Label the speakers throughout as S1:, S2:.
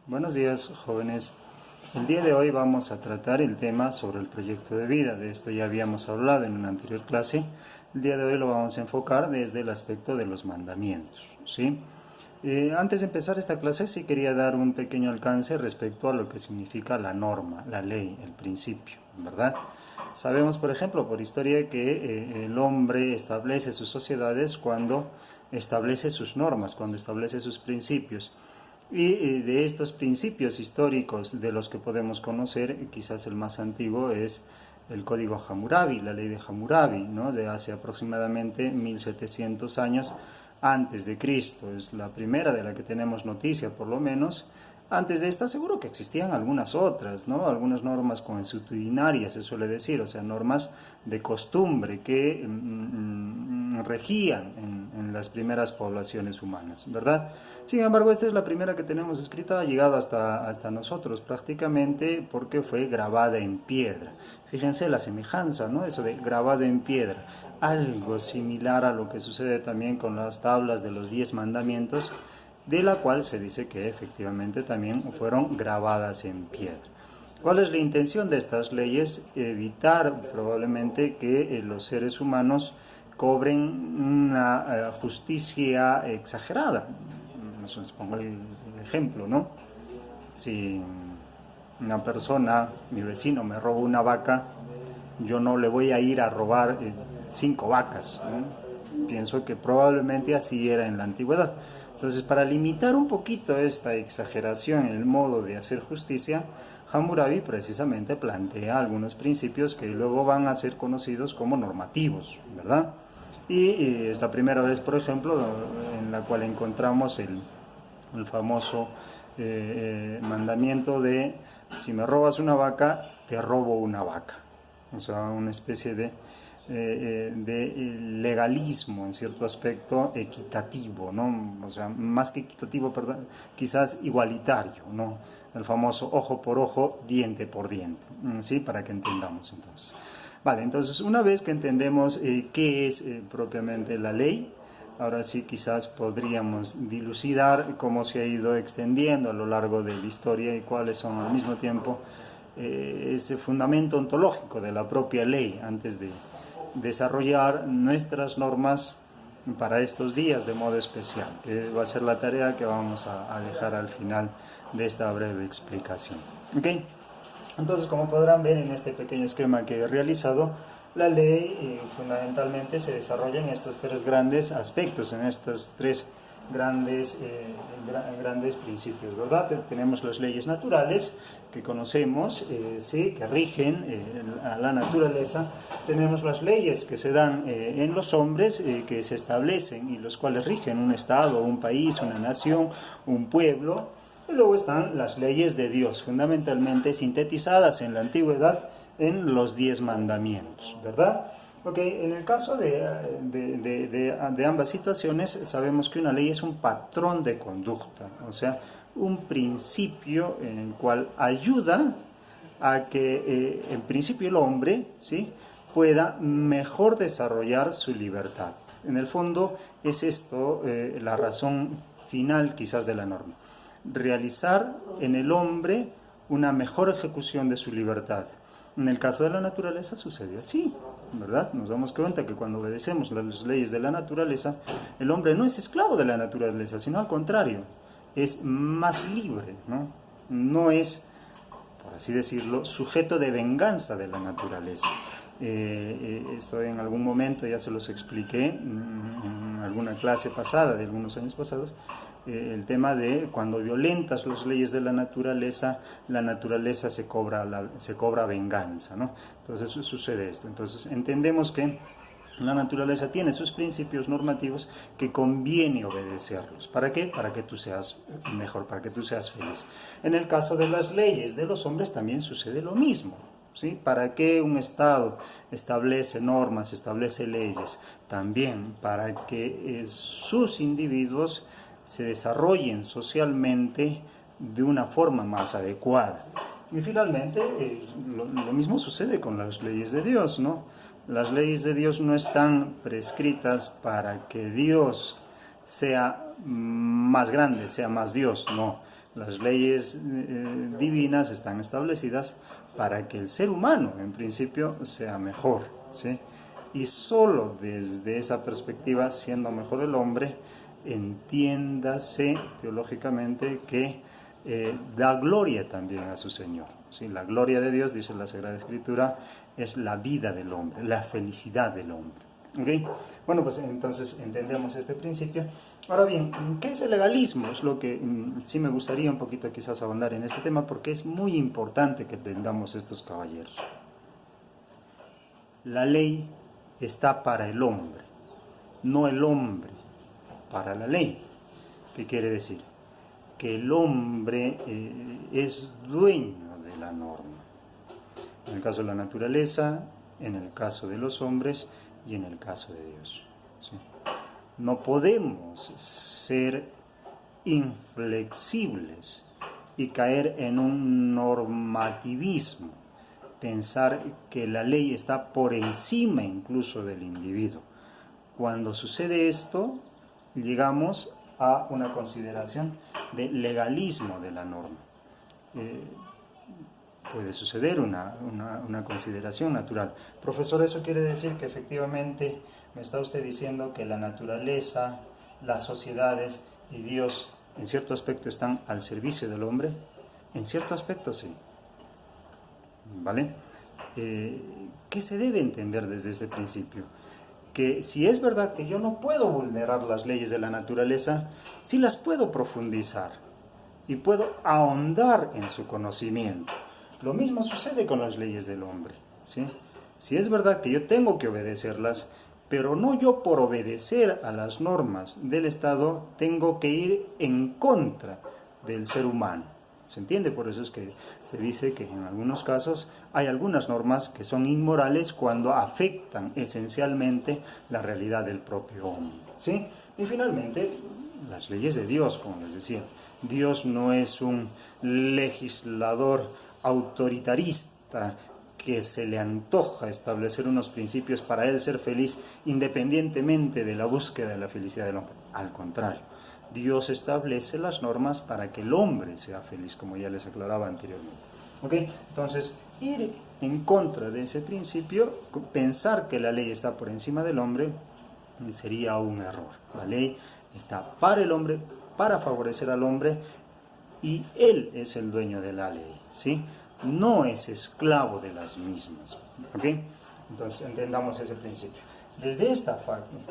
S1: Buenos días, jóvenes. El día de hoy vamos a tratar el tema sobre el proyecto de vida. De esto ya habíamos hablado en una anterior clase. El día de hoy lo vamos a enfocar desde el aspecto de los mandamientos, ¿sí? Antes de empezar esta clase, sí quería dar un pequeño alcance respecto a lo que significa la norma, la ley, el principio, ¿verdad? Sabemos, por ejemplo, por historia, que el hombre establece sus sociedades cuando establece sus normas, cuando establece sus principios. Y de estos principios históricos de los que podemos conocer, quizás el más antiguo es el Código Hammurabi, la ley de Hammurabi, ¿no? De hace aproximadamente 1700 años antes de Cristo. Es la primera de la que tenemos noticia, por lo menos. Antes de esta seguro que existían algunas otras, ¿no? Algunas normas consuetudinarias, se suele decir, o sea, normas de costumbre que regían en las primeras poblaciones humanas, ¿verdad? Sin embargo, esta es la primera que tenemos escrita, ha llegado hasta nosotros prácticamente porque fue grabada en piedra. Fíjense la semejanza, ¿no? Eso de grabado en piedra. Algo similar a lo que sucede también con las tablas de los 10 mandamientos, de la cual se dice que efectivamente también fueron grabadas en piedra. ¿Cuál es la intención de estas leyes? Evitar probablemente que los seres humanos cobren una justicia exagerada. Les pongo el ejemplo, ¿no? Si una persona, mi vecino, me roba una vaca, yo no le voy a ir a robar 5 vacas, ¿no? Pienso que probablemente así era en la antigüedad. Entonces, para limitar un poquito esta exageración en el modo de hacer justicia, Hammurabi precisamente plantea algunos principios que luego van a ser conocidos como normativos, ¿verdad? Y es la primera vez, por ejemplo, en la cual encontramos el famoso mandamiento de: si me robas una vaca, te robo una vaca. O sea, una especie de legalismo en cierto aspecto equitativo, ¿no? O sea, más que equitativo, perdón, quizás igualitario, ¿no? El famoso ojo por ojo, diente por diente, ¿sí? Para que entendamos entonces. Vale, entonces una vez que entendemos qué es propiamente la ley, ahora sí quizás podríamos dilucidar cómo se ha ido extendiendo a lo largo de la historia y cuáles son al mismo tiempo ese fundamento ontológico de la propia ley antes de desarrollar nuestras normas para estos días de modo especial, que va a ser la tarea que vamos a dejar al final de esta breve explicación. ¿Okay? Entonces, como podrán ver en este pequeño esquema que he realizado, la ley fundamentalmente se desarrolla en estos tres grandes aspectos, en estos tres grandes principios, ¿verdad? Tenemos las leyes naturales que conocemos, sí, que rigen a la naturaleza. Tenemos las leyes que se dan en los hombres, que se establecen y los cuales rigen un estado, un país, una nación, un pueblo. Y luego están las leyes de Dios, fundamentalmente sintetizadas en la antigüedad en los 10 mandamientos, ¿verdad? En el caso de ambas situaciones, sabemos que una ley es un patrón de conducta, o sea, un principio en el cual ayuda a que, en principio, el hombre, ¿sí?, pueda mejor desarrollar su libertad. En el fondo, es esto la razón final, quizás, de la norma. Realizar en el hombre una mejor ejecución de su libertad. En el caso de la naturaleza sucede así, ¿verdad? Nos damos cuenta que cuando obedecemos las leyes de la naturaleza, el hombre no es esclavo de la naturaleza, sino al contrario, es más libre, ¿no? No es, por así decirlo, sujeto de venganza de la naturaleza. Esto en algún momento ya se los expliqué en alguna clase pasada, de algunos años pasados, el tema de cuando violentas las leyes de la naturaleza se cobra venganza, ¿no? Entonces sucede esto. Entonces entendemos que la naturaleza tiene sus principios normativos que conviene obedecerlos. ¿Para qué? Para que tú seas mejor, para que tú seas feliz. En el caso de las leyes de los hombres también sucede lo mismo, ¿sí? ¿Para qué un Estado establece normas, establece leyes? También para que sus individuos se desarrollen socialmente de una forma más adecuada. Y finalmente, lo mismo sucede con las leyes de Dios, ¿no? Las leyes de Dios no están prescritas para que Dios sea más grande, sea más Dios, no. Las leyes divinas están establecidas para que el ser humano, en principio, sea mejor, ¿sí? Y solo desde esa perspectiva, siendo mejor el hombre, entiéndase teológicamente que da gloria también a su Señor, ¿sí? La gloria de Dios, dice la Sagrada Escritura, es la vida del hombre, la felicidad del hombre. ¿Okay? Bueno, pues entonces entendemos este principio. Ahora bien, ¿qué es el legalismo? Es lo que sí me gustaría un poquito quizás ahondar en este tema, porque es muy importante que entendamos estos caballeros. La ley está para el hombre, no el hombre para la ley. ¿Qué quiere decir? Que el hombre es dueño de la norma. En el caso de la naturaleza, en el caso de los hombres y en el caso de Dios. ¿Sí? No podemos ser inflexibles y caer en un normativismo, pensar que la ley está por encima incluso del individuo. Cuando sucede esto, llegamos a una consideración de legalismo de la norma. Puede suceder una consideración natural. Profesor, ¿eso quiere decir que efectivamente me está usted diciendo que la naturaleza, las sociedades y Dios en cierto aspecto están al servicio del hombre? En cierto aspecto sí. ¿Vale? ¿Qué se debe entender desde este principio? Que si es verdad que yo no puedo vulnerar las leyes de la naturaleza, sí las puedo profundizar y puedo ahondar en su conocimiento. Lo mismo sucede con las leyes del hombre, ¿sí? Si es verdad que yo tengo que obedecerlas, pero no yo por obedecer a las normas del Estado tengo que ir en contra del ser humano. ¿Se entiende? Por eso es que se dice que en algunos casos hay algunas normas que son inmorales cuando afectan esencialmente la realidad del propio hombre, ¿sí? Y finalmente, las leyes de Dios, como les decía. Dios no es un legislador autoritarista que se le antoja establecer unos principios para él ser feliz independientemente de la búsqueda de la felicidad del hombre. Al contrario, Dios establece las normas para que el hombre sea feliz, como ya les aclaraba anteriormente. ¿Okay? Entonces, ir en contra de ese principio, pensar que la ley está por encima del hombre, sería un error. La ley está para el hombre, para favorecer al hombre, y él es el dueño de la ley, ¿sí? No es esclavo de las mismas, ¿ok? Entonces entendamos ese principio. Desde esta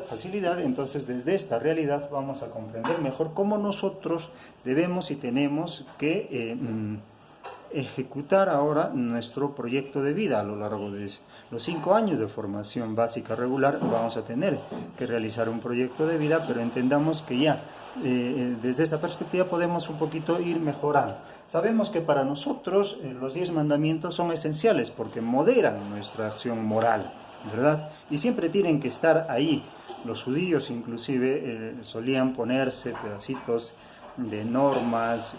S1: facilidad, entonces desde esta realidad vamos a comprender mejor cómo nosotros debemos y tenemos que ejecutar ahora nuestro proyecto de vida. A lo largo de los 5 años de formación básica regular vamos a tener que realizar un proyecto de vida, pero entendamos que ya desde esta perspectiva podemos un poquito ir mejorando. Sabemos que para nosotros los 10 mandamientos son esenciales porque moderan nuestra acción moral, ¿verdad? Y siempre tienen que estar ahí. Los judíos inclusive solían ponerse pedacitos de normas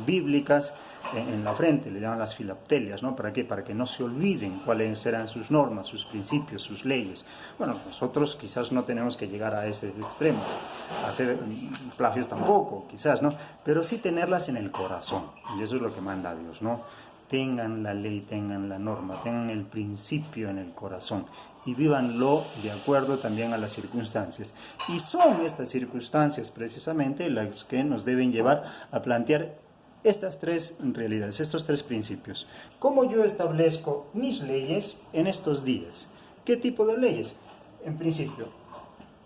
S1: bíblicas en la frente, le llaman las filaptelias, ¿no? ¿Para qué? Para que no se olviden cuáles serán sus normas, sus principios, sus leyes. Bueno, nosotros quizás no tenemos que llegar a ese extremo, a hacer plagios tampoco, quizás, ¿no? Pero sí tenerlas en el corazón, y eso es lo que manda Dios, ¿no? Tengan la ley, tengan la norma, tengan el principio en el corazón y vívanlo de acuerdo también a las circunstancias. Y son estas circunstancias precisamente las que nos deben llevar a plantear estas 3 realidades, estos 3 principios. ¿Cómo yo establezco mis leyes en estos días? ¿Qué tipo de leyes? En principio,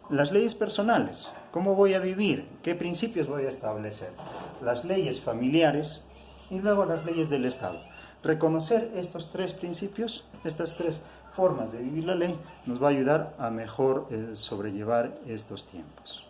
S1: las leyes personales. ¿Cómo voy a vivir? ¿Qué principios voy a establecer? Las leyes familiares y luego las leyes del Estado. Reconocer estos 3 principios, estas 3 formas de vivir la ley, nos va a ayudar a mejor sobrellevar estos tiempos.